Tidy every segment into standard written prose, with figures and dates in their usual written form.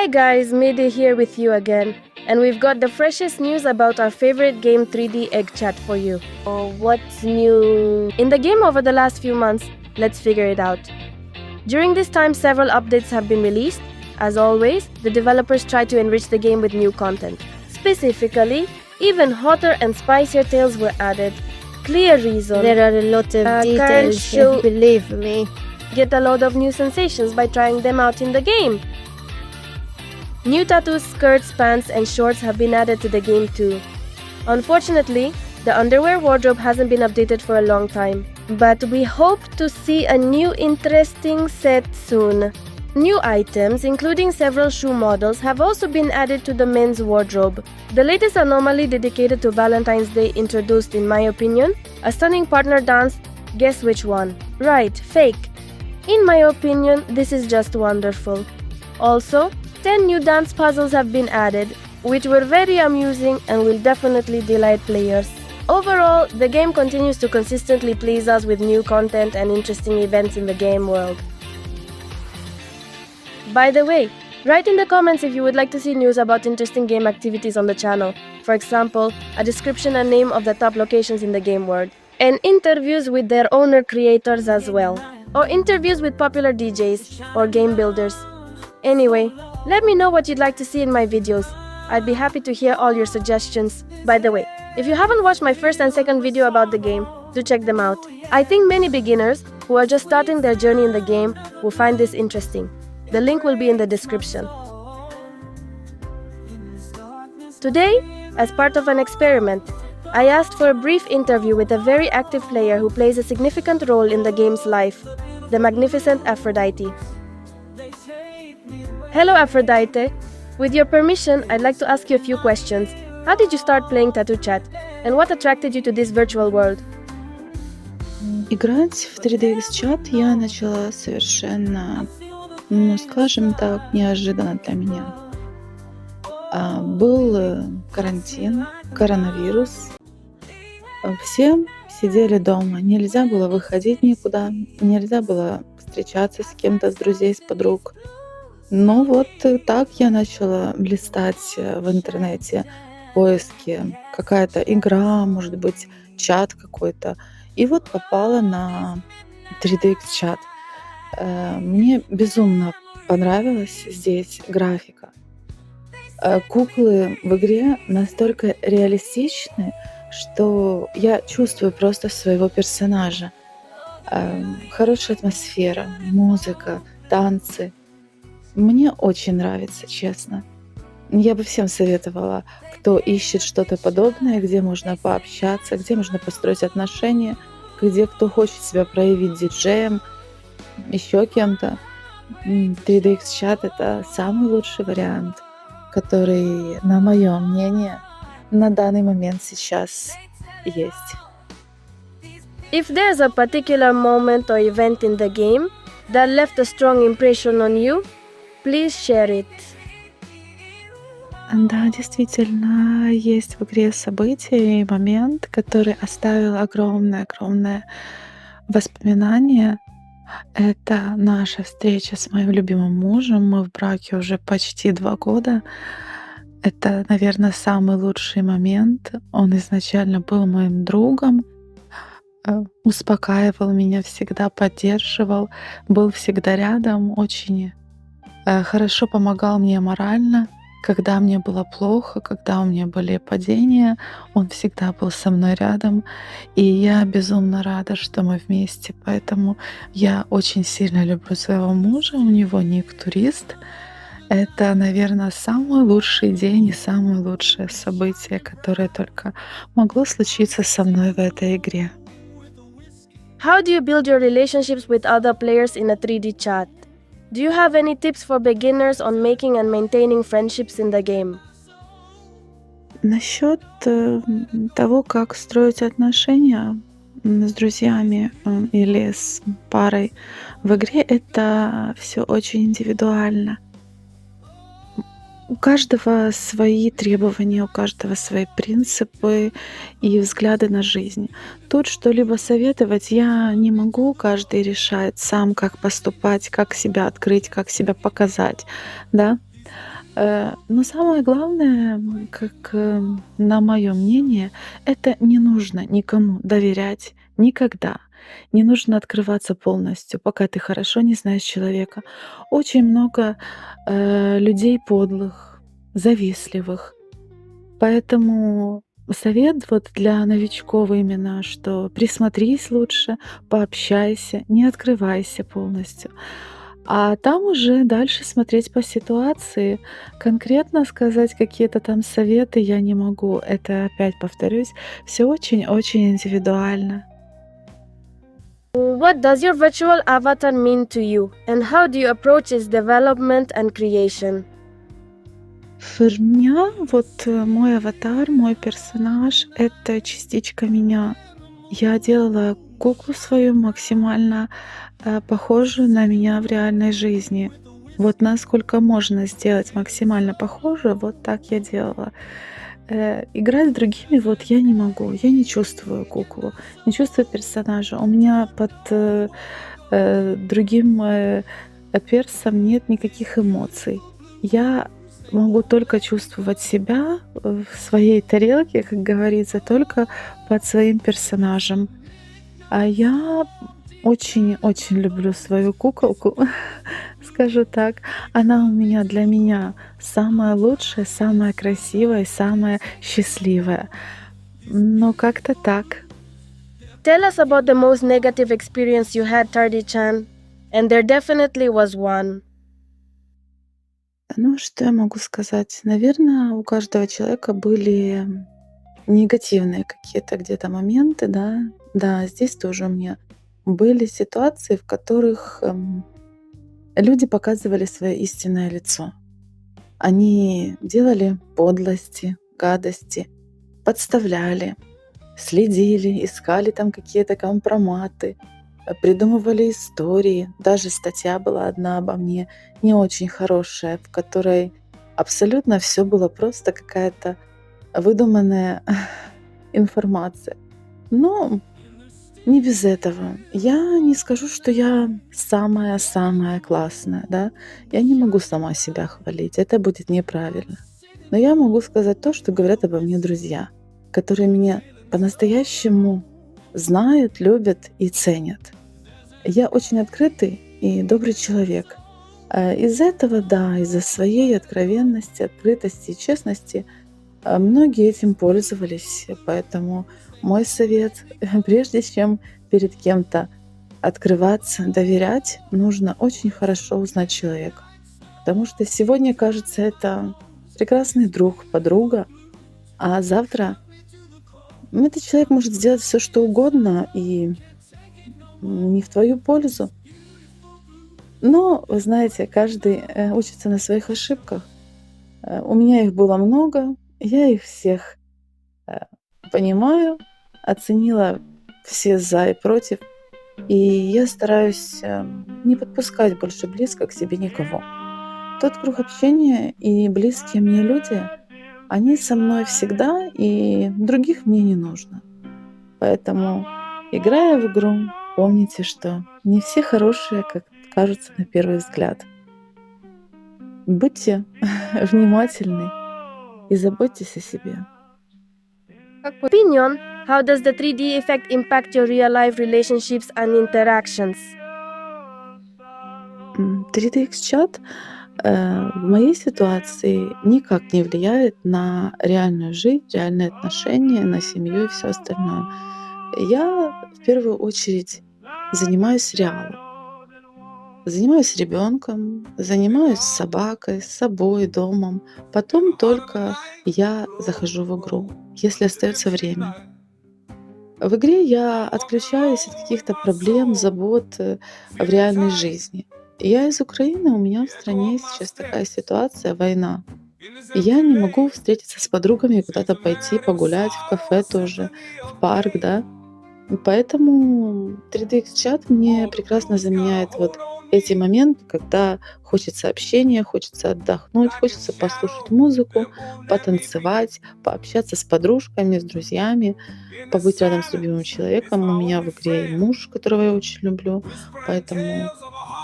Hi guys, Mayday here with you again, and we've got the freshest news about our favorite game 3D Egg Chat for you. Oh, what's new? In the game over the last few months, let's figure it out. During this time, several updates have been released. As always, the developers try to enrich the game with new content. Specifically, even hotter and spicier tales were added. Clear reason. There are a lot of details, show- believe me. Get a load of new sensations by trying them out in the game. New tattoos, skirts, pants, and shorts have been added to the game too. Unfortunately, the underwear wardrobe hasn't been updated for a long time, but we hope to see a new interesting set soon. New items, including several shoe models, have also been added to the men's wardrobe. The latest anomaly dedicated to Valentine's Day introduced, in my opinion, a stunning partner dance. Guess which one? Right, fake. In my opinion, this is just wonderful. Also, 10 new dance puzzles have been added, which were very amusing and will definitely delight players. Overall, the game continues to consistently please us with new content and interesting events in the game world. By the way, write in the comments if you would like to see news about interesting game activities on the channel. For example, a description and name of the top locations in the game world. And interviews with their owner creators as well. Or interviews with popular DJs or game builders. Anyway, let me know what you'd like to see in my videos. I'd be happy to hear all your suggestions. By the way, if you haven't watched my first and second video about the game, do check them out. I think many beginners who are just starting their journey in the game will find this interesting. The link will be in the description. Today, as part of an experiment, I asked for a brief interview with a very active player who plays a significant role in the game's life, the magnificent Aphrodite. Hello Aphrodite, with your permission, I'd like to ask you a few questions. How did you start playing Tattoo Chat, and what attracted you to this virtual world? Играть в 3DX чат я начала совершенно, скажем так, неожиданно для меня. Был карантин, коронавирус. Все сидели дома, нельзя было выходить никуда, нельзя было встречаться с кем-то, с друзей, с подруг. Ну вот так я начала листать в интернете поиски, какая-то игра, может быть, чат какой-то. И вот попала на 3DX чат. Мне безумно понравилась здесь графика. Куклы в игре настолько реалистичны, что я чувствую просто своего персонажа. Хорошая атмосфера, музыка, танцы. Мне очень нравится, честно. Я бы всем советовала, кто ищет что-то подобное, где можно пообщаться, где можно построить отношения, где кто хочет себя проявить диджеем, еще кем-то. 3DX чат — это самый лучший вариант, который, на мое мнение, на данный момент сейчас есть. If there's a particular moment or event in the game that left a strong impression on you, please share it. Да, действительно, есть в игре событие и момент, который оставил огромное воспоминание. Это наша встреча с моим любимым мужем. Мы в браке уже почти 2 года. Это, наверное, самый лучший момент. Он изначально был моим другом, успокаивал меня всегда, поддерживал, был всегда рядом, очень хорошо помогал мне морально. Когда мне было плохо, когда у меня были падения, он всегда был со мной рядом. И я безумно рада, что мы вместе. Поэтому я очень сильно люблю своего мужа. У него ник турист. Это, наверное, самый лучший день и самое лучшее событие, которое только могло случиться со мной в этой игре. How do you build your relationships with other players in a 3D chat? Do you have any tips for beginners on making and maintaining friendships in the game? Насчет того, как строить отношения с друзьями или с парой в игре, это все очень индивидуально. У каждого свои требования, у каждого свои принципы и взгляды на жизнь. Тут что-либо советовать я не могу, каждый решает сам, как поступать, как себя открыть, как себя показать, да. Но самое главное, как, на моё мнение, это не нужно никому доверять никогда. Не нужно открываться полностью, пока ты хорошо не знаешь человека. Очень много, людей подлых, завистливых. Поэтому совет вот для новичков именно, что присмотрись лучше, пообщайся, не открывайся полностью. А там уже дальше смотреть по ситуации. Конкретно сказать какие-то там советы я не могу. Это, опять повторюсь, все очень-очень индивидуально. What does your virtual avatar mean to you, and how do you approach its development and creation? Für меня вот, мой аватар, мой персонаж — это частичка меня. Я делала куклу свою максимально, похожую на меня в реальной жизни. Вот насколько можно сделать максимально похожую, вот так я делала. Играть с другими вот я не могу. Я не чувствую куклу, не чувствую персонажа. У меня под, другим, персом нет никаких эмоций. Я могу только чувствовать себя в своей тарелке, как говорится, только под своим персонажем. А я очень-очень люблю свою куколку, скажу так. Она у меня для меня самая лучшая, самая красивая и самая счастливая. Но как-то так. Tell us about the most negative experience you had, Tardi-chan. And there definitely was one. Ну, что я могу сказать? Наверное, у каждого человека были негативные какие-то где-то моменты, да. Да, здесь тоже у меня были ситуации, в которых, люди показывали свое истинное лицо. Они делали подлости, гадости, подставляли, следили, искали там какие-то компроматы, придумывали истории. Даже статья была одна обо мне, не очень хорошая, в которой абсолютно все было просто какая-то выдуманная информация. Но не без этого. Я не скажу, что я самая-самая классная, да. Я не могу сама себя хвалить, это будет неправильно. Но я могу сказать то, что говорят обо мне друзья, которые меня по-настоящему знают, любят и ценят. Я очень открытый и добрый человек. Из-за этого, да, из-за своей откровенности, открытости и честности, многие этим пользовались. Поэтому мой совет: прежде чем перед кем-то открываться, доверять, нужно очень хорошо узнать человека. Потому что сегодня, кажется, это прекрасный друг, подруга, а завтра этот человек может сделать все, что угодно, и не в твою пользу. Но, вы знаете, каждый учится на своих ошибках. У меня их было много, я их всех э, понимаю, оценила все за и против, и я стараюсь не подпускать больше близко к себе никого. Тот круг общения и близкие мне люди, они со мной всегда, и других мне не нужно. Поэтому, играя в игру, помните, что не все хорошие, как кажутся на первый взгляд. Будьте внимательны и заботьтесь о себе. Opinion, how does the 3D effect impact your real-life relationships and interactions? 3DX-чат в моей ситуации никак не влияет на реальную жизнь, реальные отношения, на семью и все остальное. Я в первую очередь занимаюсь реалом. Занимаюсь ребенком, занимаюсь собакой, с собой, домом. Потом только я захожу в игру, если остается время. В игре я отключаюсь от каких-то проблем, забот в реальной жизни. Я из Украины, у меня в стране сейчас такая ситуация, война. И я не могу встретиться с подругами, куда-то пойти, погулять, в кафе тоже, в парк, да. И поэтому 3DX чат мне прекрасно заменяет вот эти моменты, когда хочется общения, хочется отдохнуть, хочется послушать музыку, потанцевать, пообщаться с подружками, с друзьями, побыть рядом с любимым человеком. У меня в игре и муж, которого я очень люблю, поэтому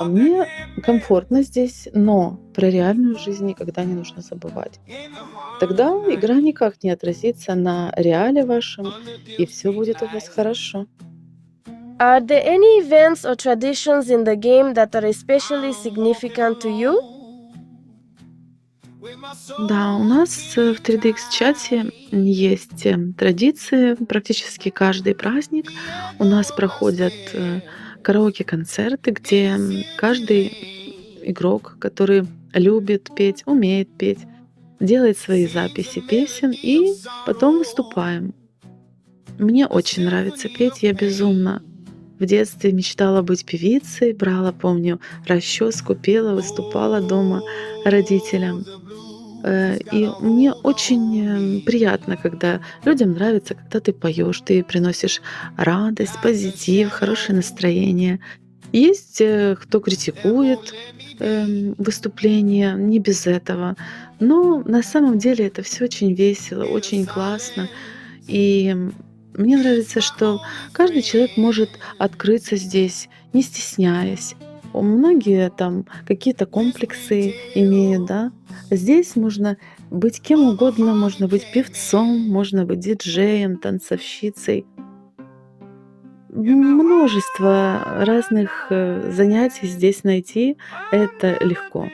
мне комфортно здесь, но про реальную жизнь никогда не нужно забывать. Тогда игра никак не отразится на реале вашем, и все будет у вас хорошо. Are there any events or traditions in the game that are especially significant to you? Да, у нас в 3DX-чате есть традиции. Практически каждый праздник у нас проходят караоке-концерты, где каждый игрок, который любит петь, умеет петь, делает свои записи песен и потом выступаем. Мне очень нравится петь, я безумно в детстве мечтала быть певицей, брала, помню, расческу, пела, выступала дома родителям. И мне очень приятно, когда людям нравится, когда ты поешь, ты приносишь радость, позитив, хорошее настроение. Есть кто критикует выступление, не без этого. Но на самом деле это все очень весело, очень классно. И мне нравится, что каждый человек может открыться здесь, не стесняясь. Многие там какие-то комплексы имеют, да. Здесь можно быть кем угодно, можно быть певцом, можно быть диджеем, танцовщицей. Множество разных занятий здесь найти это легко.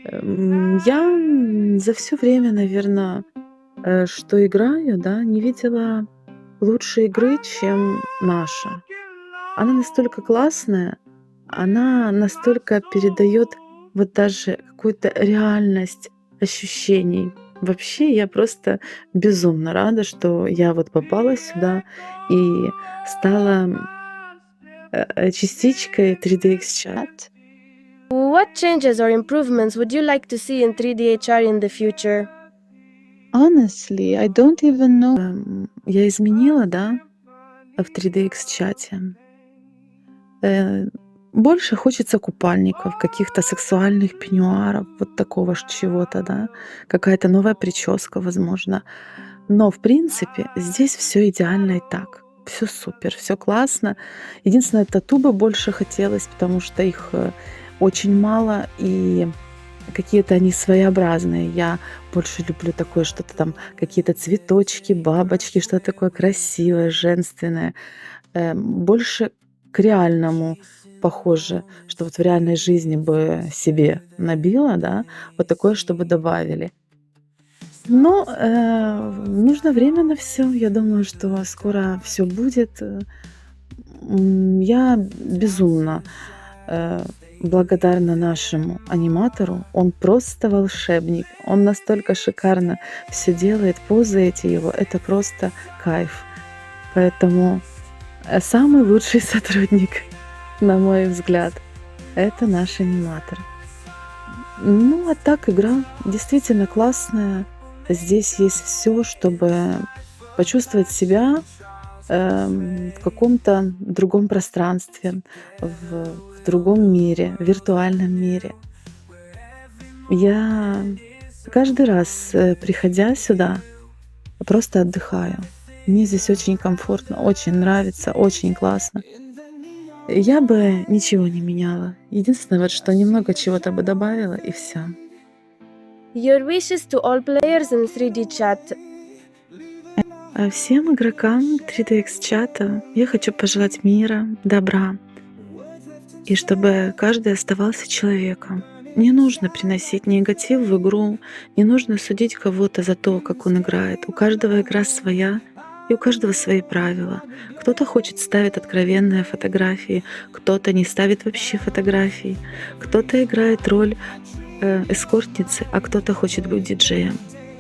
Я за все время, наверное, что играю, да, не видела лучшей игры, чем наша. Она настолько классная, она настолько передает вот даже какую-то реальность ощущений. Вообще, я просто безумно рада, что я вот попала сюда и стала частичкой 3DX чат. What changes or improvements would you like to see in 3DHR in the future? Honestly, I don't even know. Я изменила, да, в 3DX чате. Больше хочется купальников, каких-то сексуальных пеньюаров, вот такого ж чего-то, да, какая-то новая прическа, возможно. Но в принципе здесь все идеально и так. Все супер, все классно. Единственное, тату бы больше хотелось, потому что их очень мало, и какие-то они своеобразные. Я больше люблю такое что-то там, какие-то цветочки, бабочки, что-то такое красивое, женственное. Больше к реальному похоже, что вот в реальной жизни бы себе набила, да, вот такое, чтобы добавили. Но нужно время на все. Я думаю, что скоро все будет. Я безумно благодарна нашему аниматору. Он просто волшебник. Он настолько шикарно все делает, позы эти его, это просто кайф. Поэтому самый лучший сотрудник, на мой взгляд, это наш аниматор. Ну, а так игра действительно классная. Здесь есть все, чтобы почувствовать себя в каком-то другом пространстве, в другом мире, в виртуальном мире. Я каждый раз, приходя сюда, просто отдыхаю. Мне здесь очень комфортно, очень нравится, очень классно. Я бы ничего не меняла. Единственное, вот что немного чего-то бы добавила, и все. Your wishes to all players in 3D chat. А всем игрокам 3DX чата я хочу пожелать мира, добра, и чтобы каждый оставался человеком. Не нужно приносить негатив в игру, не нужно судить кого-то за то, как он играет. У каждого игра своя, и у каждого свои правила. Кто-то хочет ставить откровенные фотографии, кто-то не ставит вообще фотографий, кто-то играет роль эскортницы, а кто-то хочет быть диджеем.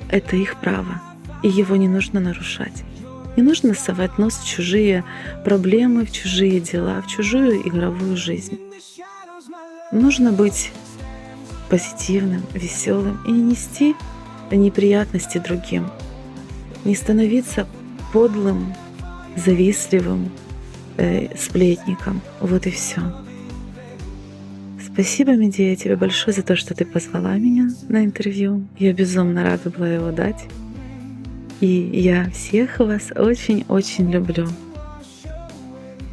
Это их право, и его не нужно нарушать. Не нужно совать нос в чужие проблемы, в чужие дела, в чужую игровую жизнь. Нужно быть позитивным, веселым и не нести неприятности другим. Не становиться подлым, завистливым сплетником. Вот и все. Спасибо, Медея, тебе большое за то, что ты позвала меня на интервью. Я безумно рада была его дать. И я всех вас очень-очень люблю.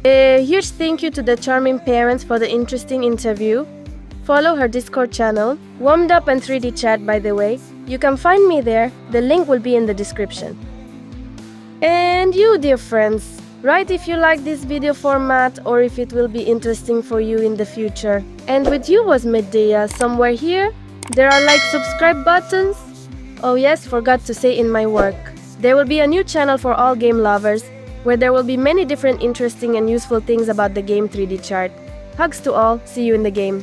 A huge thank you to the charming parents for the interesting interview. Follow her Discord channel, Warmed Up and 3D Chat, by the way. You can find me there. The link will be in the description. And you, dear friends, write if you like this video format or if it will be interesting for you in the future. And with you was Medea. Somewhere here, there are like subscribe buttons. Oh yes, forgot to say in my work. There will be a new channel for all game lovers, where there will be many different interesting and useful things about the game 3D chart. Hugs to all, see you in the game.